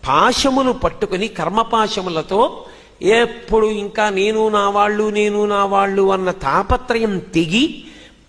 పాశములు పట్టుకుని కర్మపాశములతో ఎప్పుడు ఇంకా నేను నా వాళ్ళు అన్న తాపత్రయం తెగి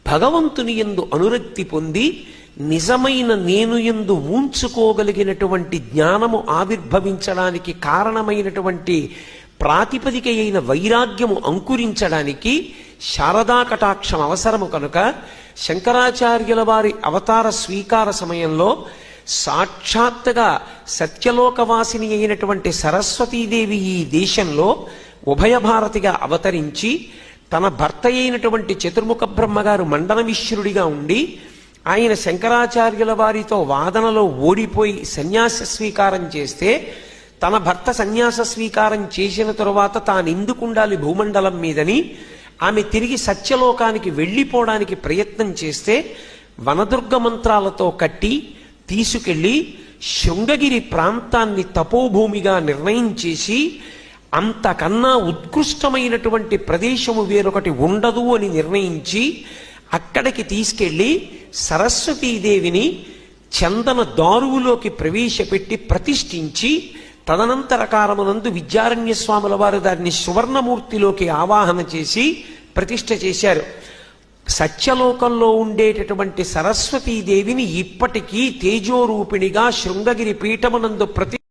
భగవంతుని యందు అనురక్తి పొంది నిజమైన నేను యందు ఉంచుకోగలిగినటువంటి జ్ఞానము ఆవిర్భవించడానికి కారణమైనటువంటి ప్రాతిపదిక అయిన వైరాగ్యము అంకురించడానికి శారదా కటాక్షం అవసరము కనుక శంకరాచార్యుల వారి అవతార స్వీకార సమయంలో సాక్షాత్తుగా సత్యలోకవాసిని అయినటువంటి సరస్వతీదేవి ఈ దేశంలో ఉభయ భారతిగా అవతరించి తన భర్త అయినటువంటి చతుర్ముఖ బ్రహ్మగారు మండన మిశ్రుడిగా ఉండి ఆయన శంకరాచార్యుల వారితో వాదనలో ఓడిపోయి సన్యాస స్వీకారం చేస్తే తన భర్త సన్యాస స్వీకారం చేసిన తరువాత తానెందుకుండాలి భూమండలం మీదని ఆమె తిరిగి సత్యలోకానికి వెళ్ళిపోవడానికి ప్రయత్నం చేస్తే వనదుర్గ మంత్రాలతో కట్టి తీసుకెళ్లి శృంగగిరి ప్రాంతాన్ని తపోభూమిగా నిర్ణయం చేసి అంతకన్నా ఉత్కృష్టమైనటువంటి ప్రదేశము వేరొకటి ఉండదు అని నిర్ణయించి అక్కడికి తీసుకెళ్లి సరస్వతీదేవిని చందన దారువులోకి ప్రవేశపెట్టి ప్రతిష్ఠించి తదనంతర కాలమునందు విద్యారణ్య స్వాముల వారు దాన్ని సువర్ణమూర్తిలోకి ఆవాహన చేసి ప్రతిష్ఠ చేశారు. సత్యలోకంలో ఉండేటటువంటి సరస్వతీదేవిని ఇప్పటికీ తేజోరూపిణిగా శృంగగిరి పీఠమునందు